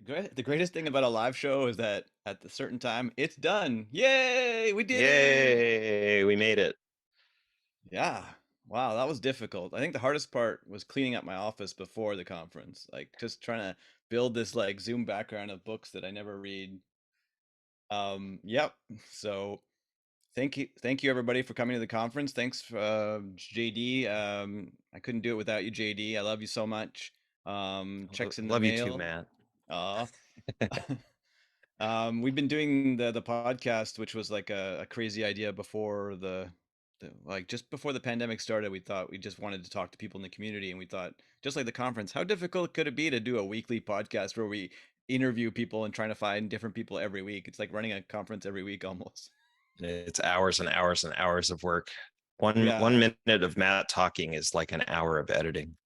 The greatest thing about a live show is that at the certain time, it's done. Yay, we did it. Yay, we made it. Yeah. Wow, that was difficult. I think the hardest part was cleaning up my office before the conference, like just trying to build this like Zoom background of books that I never read. Yep. So thank you everybody for coming to the conference. Thanks, JD. I couldn't do it without you, JD. I love you so much. Checks in the Love you too, mail. Matt. Aw. We've been doing the podcast, which was like a crazy idea before the like just before the pandemic started. We thought we just wanted to talk to people in the community, and we thought, just like the conference, how difficult could it be to do a weekly podcast where we interview people and trying to find different people every week? It's like running a conference every week almost. It's hours and hours and hours of work. One Yeah. minute of Matt talking is like an hour of editing.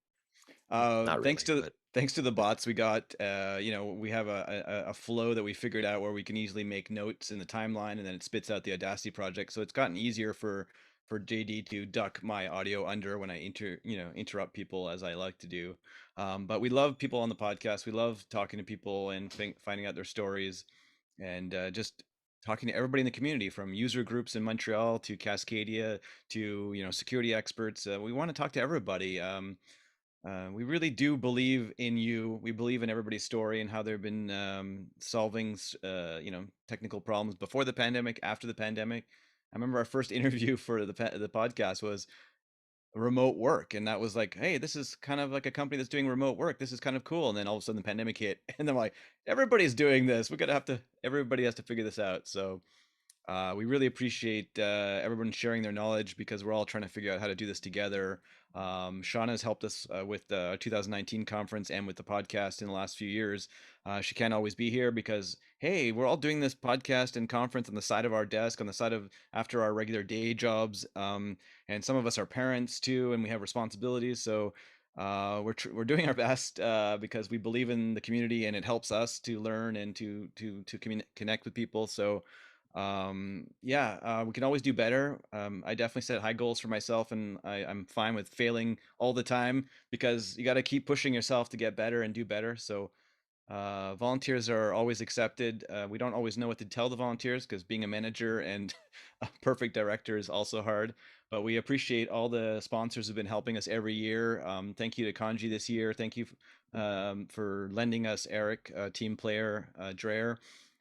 Not Thanks really, to but the bots we got, we have a flow that we figured out where we can easily make notes in the timeline, and then it spits out the Audacity project. So it's gotten easier for JD to duck my audio under when I interrupt people as I like to do. But we love people on the podcast. We love talking to people and finding out their stories, and just talking to everybody in the community, from user groups in Montreal to Cascadia to security experts. We want to talk to everybody. We really do believe in you. We believe in everybody's story and how they've been solving, technical problems before the pandemic, after the pandemic. I remember our first interview for the podcast was remote work, and that was like, hey, this is kind of like a company that's doing remote work. This is kind of cool. And then all of a sudden the pandemic hit, and then like, everybody's doing this. Everybody has to figure this out. So we really appreciate everyone sharing their knowledge, because we're all trying to figure out how to do this together. Shauna has helped us with the 2019 conference and with the podcast in the last few years. She can't always be here because, hey, we're all doing this podcast and conference on the side of our desk, on the side of after our regular day jobs. And some of us are parents too, and we have responsibilities. So we're doing our best because we believe in the community, and it helps us to learn and to connect with people. So yeah, we can always do better. I definitely set high goals for myself, and I'm fine with failing all the time, because you got to keep pushing yourself to get better and do better. So volunteers are always accepted. We don't always know what to tell the volunteers, because being a manager and a perfect director is also hard. But we appreciate all the sponsors who've been helping us every year. Thank you to Kanji this year. Thank you for lending us Eric, team player, Dreher.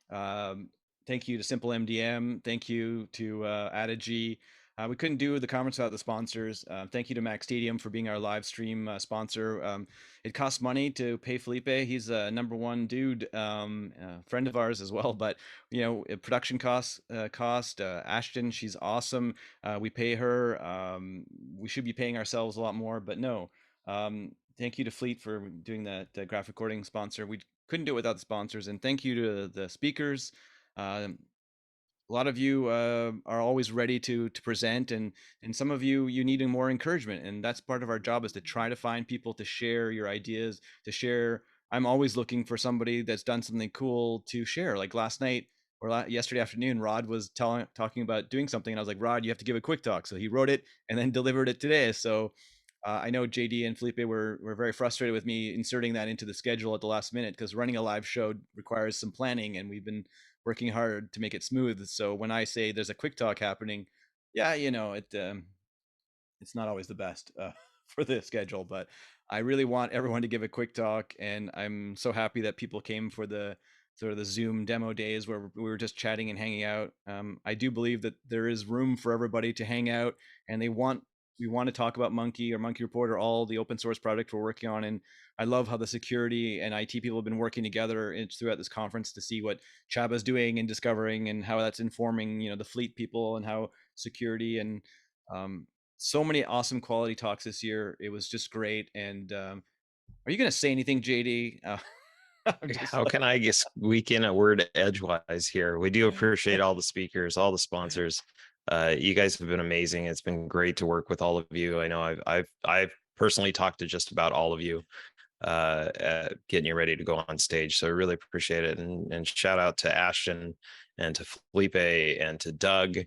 Um, Thank you to Simple MDM. Thank you to Adigy. We couldn't do the conference without the sponsors. Thank you to Mac Stadium for being our live stream sponsor. It costs money to pay Felipe. He's a number one dude, friend of ours as well. But production cost. Ashton, she's awesome. We pay her. We should be paying ourselves a lot more, but no. Thank you to Fleet for doing that graphic recording sponsor. We couldn't do it without the sponsors. And thank you to the speakers. Um, a lot of you are always ready to present, and some of you needing more encouragement, and that's part of our job, is to try to find people to share your ideas, to share. I'm always looking for somebody that's done something cool to share. Like last night or yesterday afternoon, Rod was talking about doing something, and I was like, Rod, you have to give a quick talk. So he wrote it and then delivered it today. So I know JD and Felipe were very frustrated with me inserting that into the schedule at the last minute, because running a live show requires some planning, and we've been working hard to make it smooth. So when I say there's a quick talk happening, yeah, it's not always the best for the schedule, but I really want everyone to give a quick talk, and I'm so happy that people came for the sort of the Zoom demo days where we were just chatting and hanging out. I do believe that there is room for everybody to hang out, and we want to talk about Monkey or Monkey Report or all the open source project we're working on. And I love how the security and IT people have been working together throughout this conference to see what Chaba's doing and discovering, and how that's informing, the fleet people, and how security and um, so many awesome quality talks this year. It was just great. And are you going to say anything, JD? I'm just how can like, I just squeak in a word edgewise here? We do appreciate all the speakers, all the sponsors. You guys have been amazing. It's been great to work with all of you. I know I've personally talked to just about all of you, getting you ready to go on stage. So I really appreciate it. And shout out to Ashton and to Felipe and to Doug.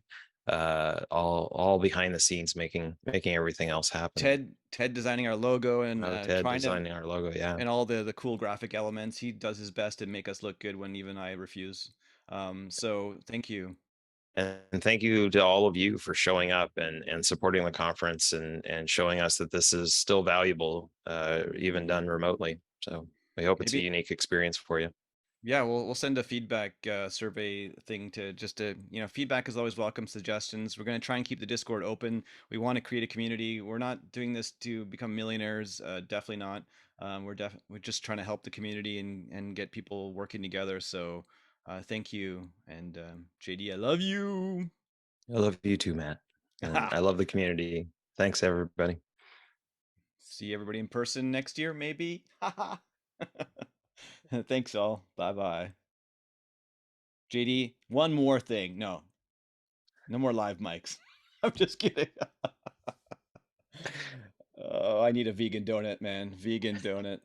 all behind the scenes, making everything else happen. Ted designing our logo and Ted trying to designing our logo, yeah. and all the cool graphic elements. He does his best to make us look good when even I refuse. So thank you. And thank you to all of you for showing up and supporting the conference and showing us that this is still valuable, even done remotely. So we hope it's a Maybe unique experience for you. yeah, we'll send a feedback survey thing to just to feedback is always welcome. Suggestions. We're going to try and keep the Discord open. We want to create a community. We're not doing this to become millionaires. Definitely not. We're just trying to help the community and get people working together. So thank you and JD, I love you. I love you too, Matt. And I love the community. Thanks, everybody. See everybody in person next year, maybe. Thanks all. Bye bye. JD, one more thing. No, no more live mics. I'm just kidding. Oh, I need a vegan donut, man. Vegan donut.